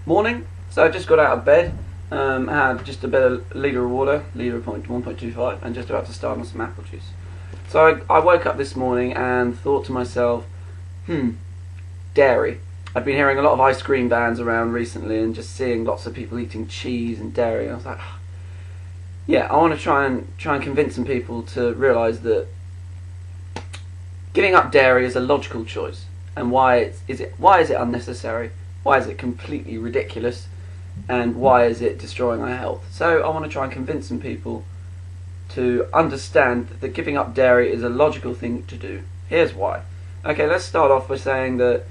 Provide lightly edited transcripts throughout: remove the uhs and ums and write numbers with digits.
Morning. So I just got out of bed, had just a litre of water, litre of 1.25, and just about to start on some apple juice. So I woke up this morning and thought to myself, dairy. I've been hearing a lot of ice cream vans around recently and just seeing lots of people eating cheese and dairy. I was like, yeah, I want to try and convince some people to realise that giving up dairy is a logical choice. And why is it unnecessary? Why is it completely ridiculous? And why is it destroying our health? So I want to try and convince some people to understand that giving up dairy is a logical thing to do. Here's why. Okay, let's start off by saying that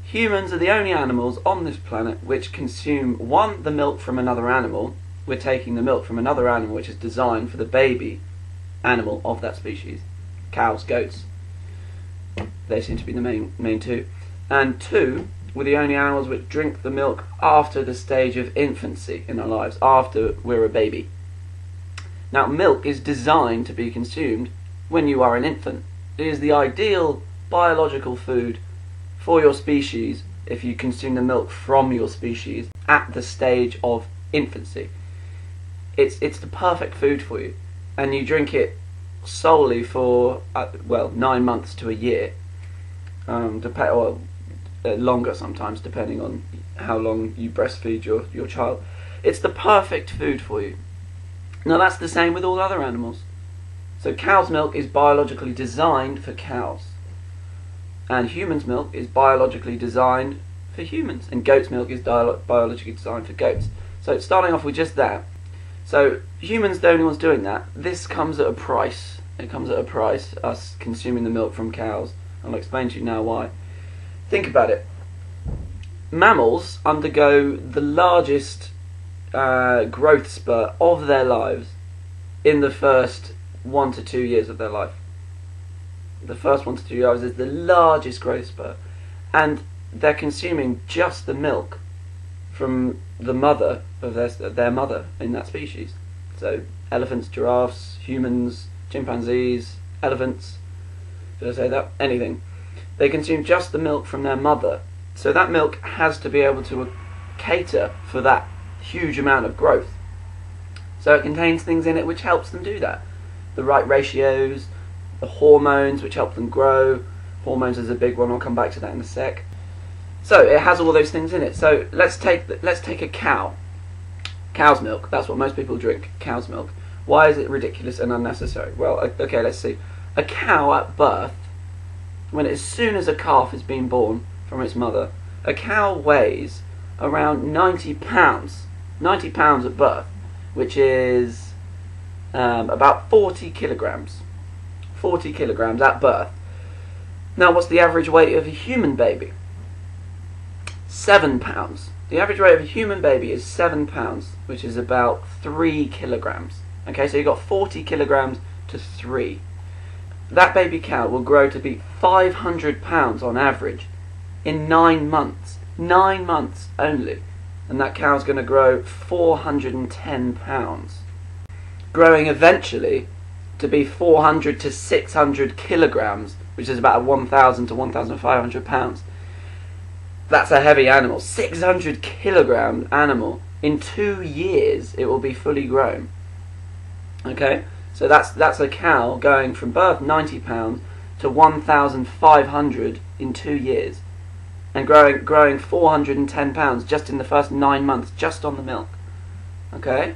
humans are the only animals on this planet which consume, one, the milk from another animal. We're taking the milk from another animal which is designed for the baby animal of that species. Cows, goats. They seem to be the main two. And two, we're the only animals which drink the milk after the stage of infancy in our lives, after we're a baby. Now, milk is designed to be consumed when you are an infant. It is the ideal biological food for your species if you consume the milk from your species at the stage of infancy. It's the perfect food for you, and you drink it solely for 9 months to a year, longer sometimes, depending on how long you breastfeed your child. It's the perfect food for you. Now that's the same with all other animals. So cow's milk is biologically designed for cows, and humans' milk is biologically designed for humans, and goat's milk is biologically designed for goats. So starting off with just that. So humans the only ones doing that. This comes at a price. It comes at a price, us consuming the milk from cows. I'll explain to you now why. Think about it. Mammals undergo the largest growth spurt of their lives in the first 1 to 2 years of their life. The first 1 to 2 years is the largest growth spurt, and they're consuming just the milk from the mother of their mother in that species. So elephants, giraffes, humans, chimpanzees, elephants, did I say that? Anything. They consume just the milk from their mother. So that milk has to be able to cater for that huge amount of growth. So it contains things in it which helps them do that. The right ratios, the hormones which help them grow. Hormones is a big one, I'll come back to that in a sec. So it has all those things in it. So let's take a cow. Cow's milk, that's what most people drink, cow's milk. Why is it ridiculous and unnecessary? Well, okay, let's see. A cow at birth, as soon as a calf is being born from its mother, a cow weighs around 90 pounds. 90 pounds at birth, which is about 40 kilograms. 40 kilograms at birth. Now, what's the average weight of a human baby? 7 pounds. The average weight of a human baby is 7 pounds, which is about 3 kilograms. Okay, so you've got 40 kilograms to 3. That baby cow will grow to be 500 pounds on average in 9 months. 9 months only. And that cow's going to grow 410 pounds. Growing eventually to be 400 to 600 kilograms, which is about 1,000 to 1,500 pounds. That's a heavy animal. 600 kilogram animal. In 2 years it will be fully grown. Okay? So that's a cow going from birth 90 pounds to 1,500 in 2 years, and growing 410 pounds just in the first 9 months, just on the milk. Okay?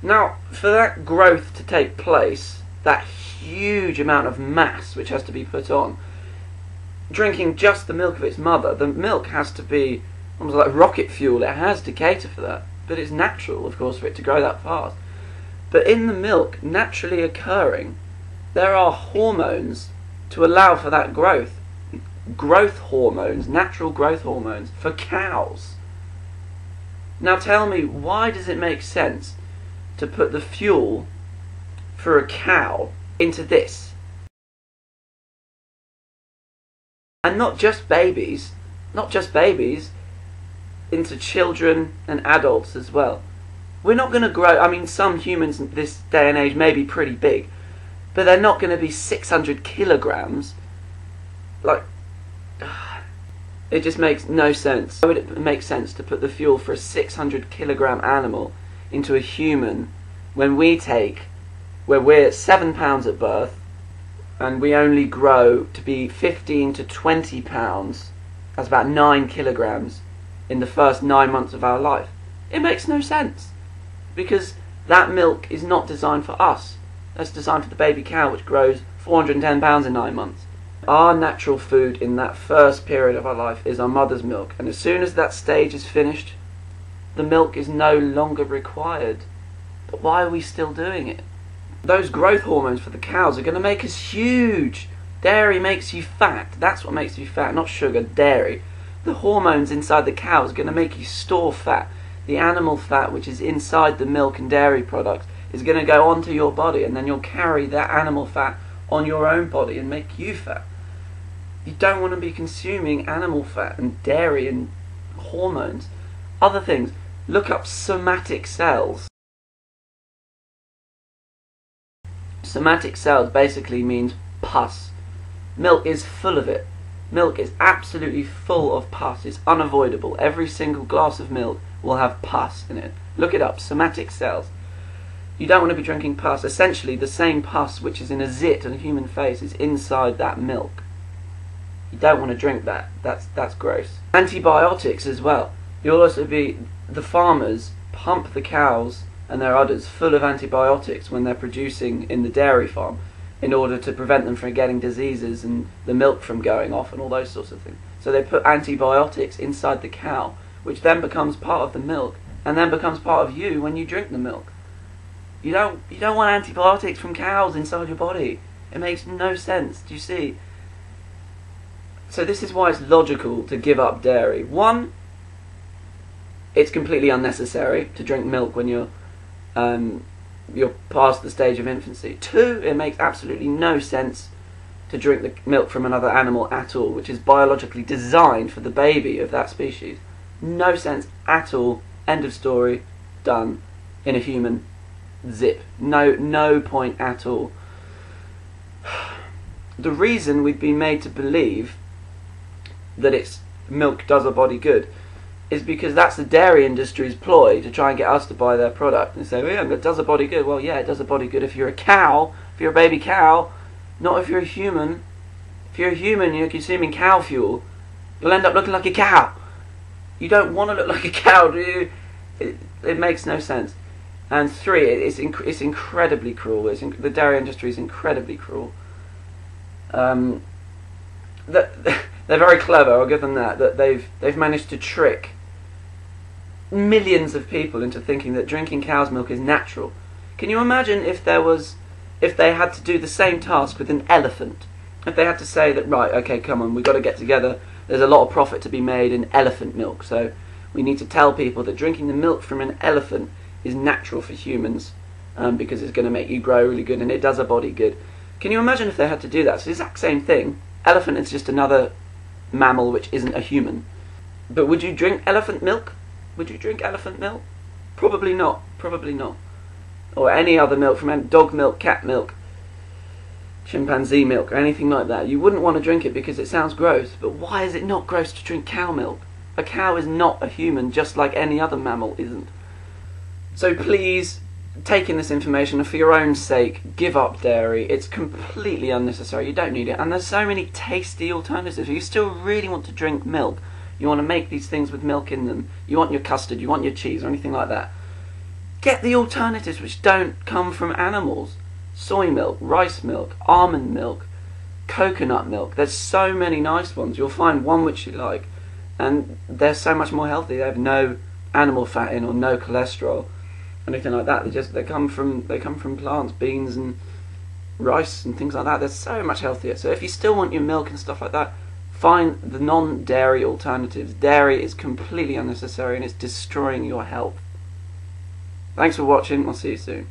Now, for that growth to take place, that huge amount of mass which has to be put on, drinking just the milk of its mother, the milk has to be almost like rocket fuel. It has to cater for that. But it's natural, of course, for it to grow that fast. But in the milk, naturally occurring, there are hormones to allow for that growth. Growth hormones, natural growth hormones, for cows. Now tell me, why does it make sense to put the fuel for a cow into this? And not just babies, into children and adults as well. We're not going to grow, I mean, some humans in this day and age may be pretty big, but they're not going to be 600 kilograms. Like, It just makes no sense. Why would it make sense to put the fuel for a 600 kilogram animal into a human when we're 7 pounds at birth and we only grow to be 15 to 20 pounds, that's about 9 kilograms in the first 9 months of our life? It makes no sense, because that milk is not designed for us. That's designed for the baby cow, which grows 410 pounds in 9 months. Our natural food in that first period of our life is our mother's milk, and as soon as that stage is finished, the milk is no longer required. But why are we still doing it? Those growth hormones for the cows are going to make us huge. Dairy makes you fat. That's what makes you fat, not sugar, dairy. The hormones inside the cow is going to make you store fat. The animal fat, which is inside the milk and dairy products, is going to go onto your body, and then you'll carry that animal fat on your own body and make you fat. You don't want to be consuming animal fat and dairy and hormones. Other things, look up somatic cells. Somatic cells basically means pus. Milk is full of it. Milk is absolutely full of pus. It's unavoidable. Every single glass of milk will have pus in it. Look it up, somatic cells. You don't want to be drinking pus. Essentially, the same pus which is in a zit on a human face is inside that milk. You don't want to drink that. That's gross. Antibiotics as well. You'll also be... The farmers pump the cows and their udders full of antibiotics when they're producing in the dairy farm, in order to prevent them from getting diseases and the milk from going off and all those sorts of things. So they put antibiotics inside the cow, which then becomes part of the milk, and then becomes part of you when you drink the milk. You don't want antibiotics from cows inside your body. It makes no sense. Do you see? So this is why it's logical to give up dairy. One, it's completely unnecessary to drink milk when you're past the stage of infancy. Two, it makes absolutely no sense to drink the milk from another animal at all, which is biologically designed for the baby of that species. No sense at all. End of story. Done. In a human. Zip. No point at all. The reason we've been made to believe that milk does our body good is because that's the dairy industry's ploy to try and get us to buy their product and say, oh yeah, it does a body good. Well, yeah, it does a body good if you're a cow, if you're a baby cow, not if you're a human. If you're a human and you're consuming cow fuel, you'll end up looking like a cow. You don't want to look like a cow, do you? It makes no sense. And three, it's incredibly cruel. The dairy industry is incredibly cruel. They're very clever, I'll give them that they've managed to trick millions of people into thinking that drinking cow's milk is natural. Can you imagine if they had to do the same task with an elephant? If they had to say that, right, okay, come on, we've got to get together, there's a lot of profit to be made in elephant milk, so we need to tell people that drinking the milk from an elephant is natural for humans, because it's going to make you grow really good and it does a body good. Can you imagine if they had to do that? It's the exact same thing. Elephant is just another mammal which isn't a human. But would you drink elephant milk? Would you drink elephant milk? Probably not. Probably not. Or any other milk, from dog milk, cat milk, chimpanzee milk, or anything like that. You wouldn't want to drink it because it sounds gross. But why is it not gross to drink cow milk? A cow is not a human, just like any other mammal isn't. So please, take in this information, and for your own sake, give up dairy. It's completely unnecessary. You don't need it. And there's so many tasty alternatives. If you still really want to drink milk, you want to make these things with milk in them, you want your custard, you want your cheese, or anything like that, get the alternatives which don't come from animals. Soy milk, rice milk, almond milk, coconut milk. There's so many nice ones. You'll find one which you like, and they're so much more healthy. They have no animal fat in, or no cholesterol, anything like that. They come from plants, beans and rice and things like that. They're so much healthier. So if you still want your milk and stuff like that, find the non-dairy alternatives. Dairy is completely unnecessary and it's destroying your health. Thanks for watching. I'll see you soon.